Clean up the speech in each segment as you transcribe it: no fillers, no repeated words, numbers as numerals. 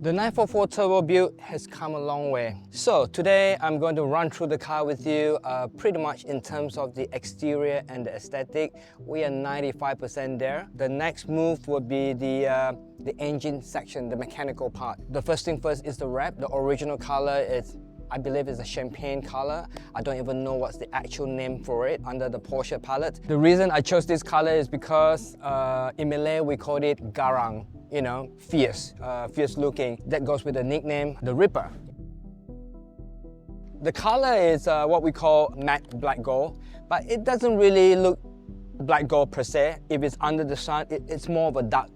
The 944 Turbo build has come a long way. So today I'm going to run through the car with you pretty much in terms of the exterior and the aesthetic. We are 95% there. The next move would be the engine section, the mechanical part. The first thing first is the wrap. The original color is, I believe, is a champagne color. I don't even know what's the actual name for it under the Porsche palette. The reason I chose this color is because in Malay we called it garang. You know, fierce looking. That goes with the nickname, the Ripper. The color is what we call matte black gold, but it doesn't really look black gold per se. If it's under the sun, it's more of a dark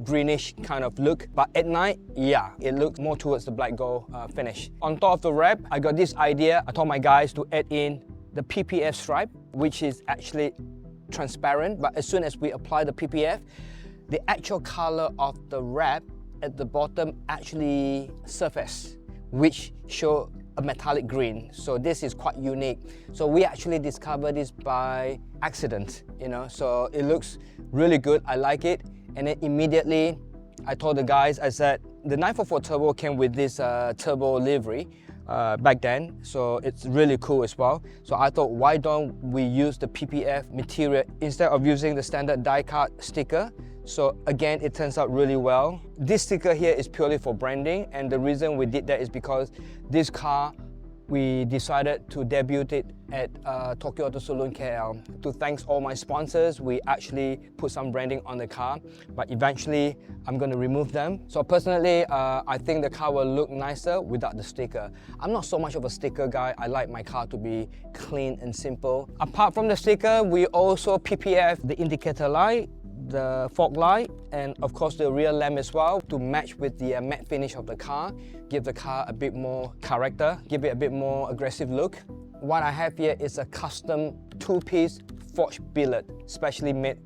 greenish kind of look. But at night, yeah, it looks more towards the black gold finish. On top of the wrap, I got this idea. I told my guys to add in the PPF stripe, which is actually transparent, but as soon as we apply the PPF, the actual color of the wrap at the bottom actually surface, which show a metallic green. So this is quite unique. So we actually discovered this by accident, you know, so it looks really good. I like it. And then immediately I told the guys, I said, the 944 Turbo came with this turbo livery back then, so it's really cool as well. So I thought, why don't we use the PPF material instead of using the standard die-cut sticker? So again, it turns out really well. This sticker here is purely for branding, and the reason we did that is because this car, we decided to debut it at Tokyo Auto Salon KL. To thank all my sponsors, we actually put some branding on the car, but eventually I'm going to remove them. So personally, I think the car will look nicer without the sticker. I'm not so much of a sticker guy. I like my car to be clean and simple. Apart from the sticker, we also PPF the indicator light, the fog light, and of course the rear lamp as well, to match with the matte finish of the car, give the car a bit more character, give it a bit more aggressive look. What I have here is a custom two-piece Fuchs billet, specially made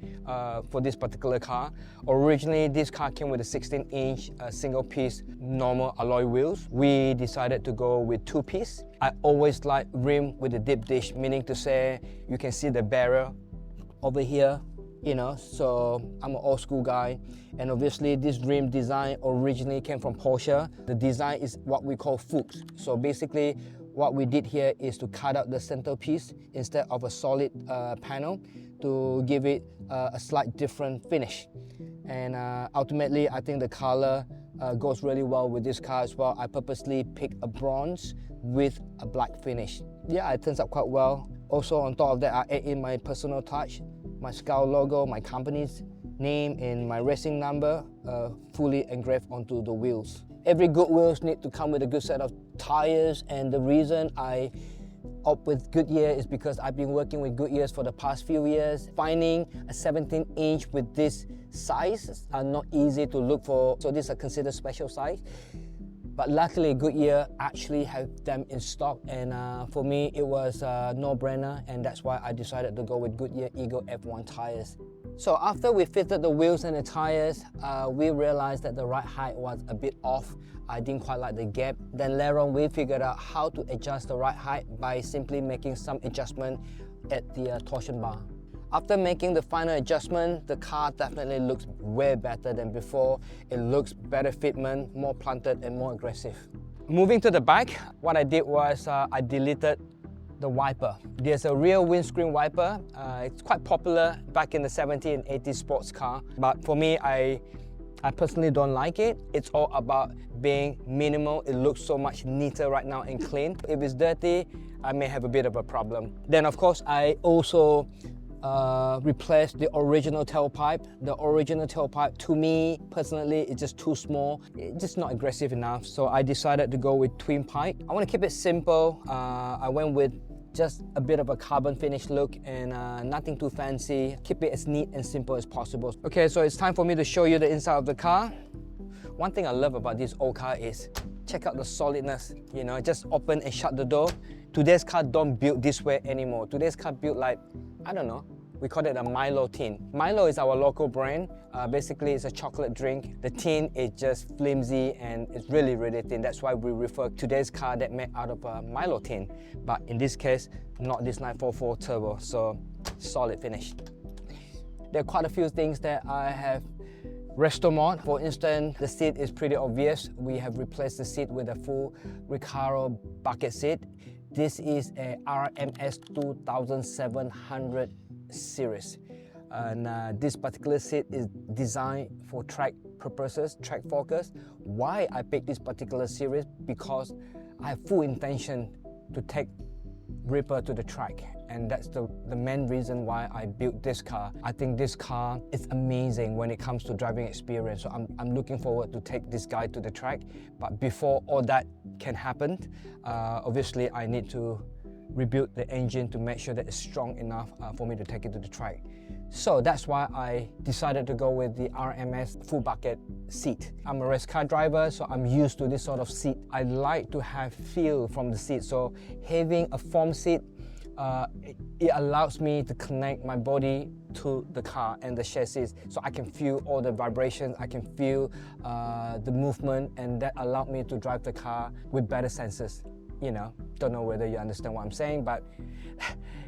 for this particular car. Originally, this car came with a 16-inch single-piece normal alloy wheels. We decided to go with two-piece. I always like rim with a deep dish, meaning to say you can see the barrel over here, you know, so I'm an old school guy. And obviously this rim design originally came from Porsche. The design is what we call Fuchs. So basically what we did here is to cut out the centerpiece instead of a solid panel to give it a slight different finish. And ultimately I think the color goes really well with this car as well. I purposely picked a bronze with a black finish. Yeah, it turns out quite well. Also on top of that, I add in my personal touch, my Scout logo, my company's name, and my racing number fully engraved onto the wheels. Every good wheels need to come with a good set of tires, and the reason I opt with Goodyear is because I've been working with Goodyears for the past few years. Finding a 17-inch with this size are not easy to look for, so these are considered special size. But luckily Goodyear actually have them in stock, and for me it was a no-brainer, and that's why I decided to go with Goodyear Eagle F1 tires. So after we fitted the wheels and the tires, we realized that the ride height was a bit off. I didn't quite like the gap. Then later on we figured out how to adjust the ride height by simply making some adjustment at the torsion bar. After making the final adjustment, the car definitely looks way better than before. It looks better fitment, more planted and more aggressive. Moving to the back, what I did was I deleted the wiper. There's a rear windscreen wiper. It's quite popular back in the 70s and 80s sports car, but for me, I personally don't like it. It's all about being minimal. It looks so much neater right now and clean. If it's dirty, I may have a bit of a problem. Then of course, I also replaced the original tailpipe. The original tailpipe, to me personally, is just too small. It's just not aggressive enough. So I decided to go with twin pipe. I want to keep it simple. I went with just a bit of a carbon finish look and nothing too fancy. Keep it as neat and simple as possible. Okay, so it's time for me to show you the inside of the car. One thing I love about this old car is check out the solidness. You know, just open and shut the door. Today's car don't build this way anymore. Today's car built like, I don't know, we call it a Milo tin. Milo is our local brand. Basically, it's a chocolate drink. The tin is just flimsy and it's really, really thin. That's why we refer to today's car that made out of a Milo tin. But in this case, not this 944 Turbo, so solid finish. There are quite a few things that I have RESTOMOD, for instance, the seat is pretty obvious. We have replaced the seat with a full Recaro bucket seat. This is a RMS 2700 series. And this particular seat is designed for track purposes, track focus. Why I picked this particular series? Because I have full intention to take Ripper to the track, and that's the main reason why I built this car. I think this car is amazing when it comes to driving experience, so I'm looking forward to take this guy to the track. But before all that can happen, obviously I need to rebuild the engine to make sure that it's strong enough for me to take it to the track. So that's why I decided to go with the RMS full bucket seat. I'm a race car driver, so I'm used to this sort of seat. I like to have feel from the seat, so having a foam seat, it allows me to connect my body to the car and the chassis, so I can feel all the vibrations, I can feel the movement, and that allowed me to drive the car with better senses. You know, don't know whether you understand what I'm saying, but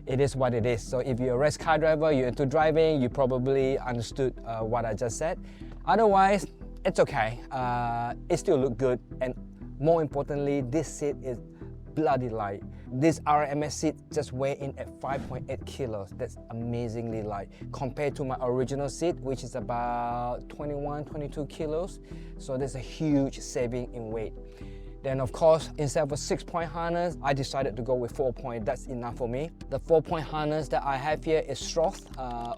it is what it is. So if you're a race car driver, you're into driving, you probably understood what I just said. Otherwise, it's okay. It still looks good, and more importantly, this seat is bloody light. This RMS seat just weighs in at 5.8 kilos. That's amazingly light compared to my original seat, which is about 21-22 kilos. So there's a huge saving in weight. Then of course, instead of a 6-point harness, I decided to go with 4-point. That's enough for me. The 4-point harness that I have here is Stroth,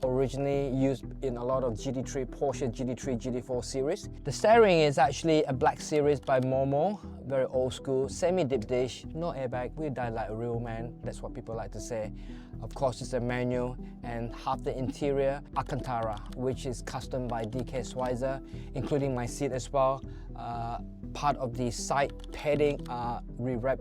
originally used in a lot of GT3, Porsche GT3, GT4 series. The steering is actually a black series by Momo, very old school, semi-deep dish, no airbag. We die like a real man, that's what people like to say. Of course, it's a manual, and half the interior, Alcantara, which is custom by Decals, including my seat as well. Part of the side padding are rewrapped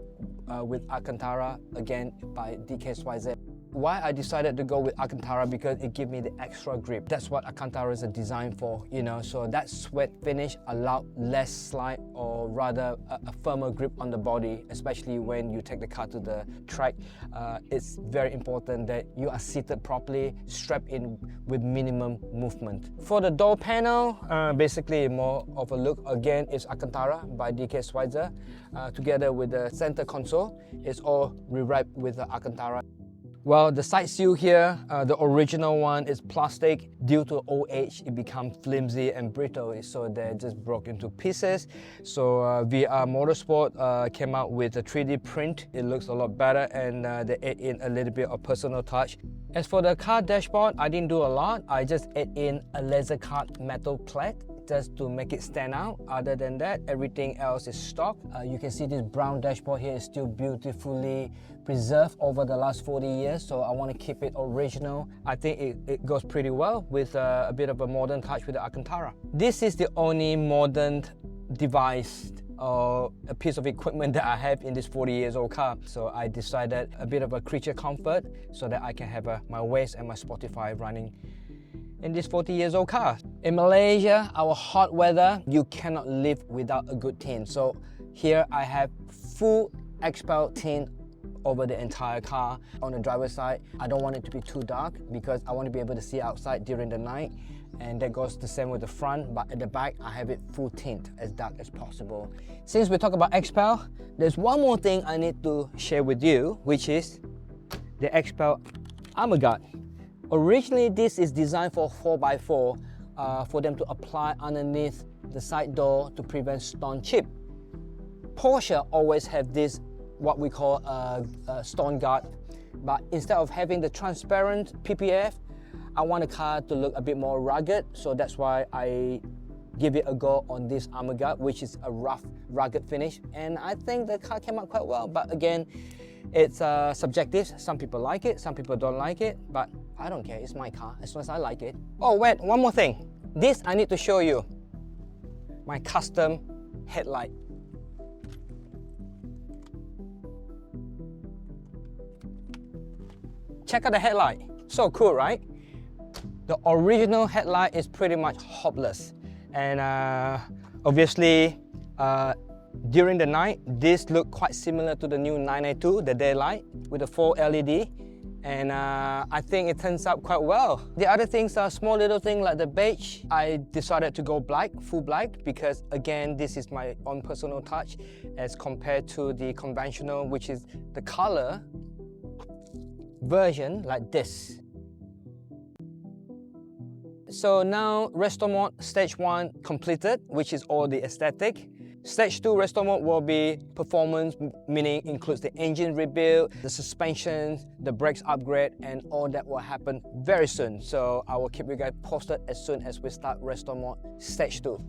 with Alcantara, again by Decals. Why I decided to go with Alcantara? Because it gives me the extra grip. That's what Alcantara is designed for, you know. So that sweat finish allows less slide, or rather a firmer grip on the body, especially when you take the car to the track. It's very important that you are seated properly, strapped in with minimum movement. For the door panel, basically more of a look. Again, it's Alcantara by Decals, together with the center console. It's all rewrapped with the Alcantara. Well, the side seal here, the original one is plastic. Due to old age, it becomes flimsy and brittle, so they just broke into pieces. So VR Motorsport came out with a 3D print. It looks a lot better, and they add in a little bit of personal touch. As for the car dashboard, I didn't do a lot. I just add in a laser cut metal plate just to make it stand out. Other than that, everything else is stock. You can see this brown dashboard here is still beautifully preserved over the last 40 years, so I want to keep it original. I think it goes pretty well with a bit of a modern touch with the Alcantara. This is the only modern device or a piece of equipment that I have in this 40 years old car. So I decided a bit of a creature comfort so that I can have my Waze and my Spotify running in this 40 years old car. In Malaysia, our hot weather, you cannot live without a good tint. So here I have full XPEL tint over the entire car. On the driver's side, I don't want it to be too dark because I want to be able to see outside during the night, and that goes the same with the front, but at the back I have it full tint, as dark as possible. Since we talk about XPEL, there's one more thing I need to share with you, which is the XPEL armor guard. Originally, this is designed for 4x4 for them to apply underneath the side door to prevent stone chip. Porsche always have this, what we call a stone guard, but instead of having the transparent PPF, I want the car to look a bit more rugged, so that's why I give it a go on this armor guard, which is a rough, rugged finish, and I think the car came out quite well. But again, it's subjective. Some people like it, some people don't like it, but I don't care, it's my car, as long as I like it. Oh wait, one more thing. This I need to show you. My custom headlight. Check out the headlight. So cool, right? The original headlight is pretty much hopeless. And obviously, during the night, this looked quite similar to the new 982, the daylight, with the 4 LED. And I think it turns out quite well. The other things are small little things like the beige. I decided to go black, full black, because again, this is my own personal touch as compared to the conventional, which is the color version like this. So now RESTOMOD Stage 1 completed, which is all the aesthetic. Stage 2 RESTOMOD will be performance, meaning includes the engine rebuild, the suspension, the brakes upgrade, and all that will happen very soon. So I will keep you guys posted as soon as we start RESTOMOD Stage 2.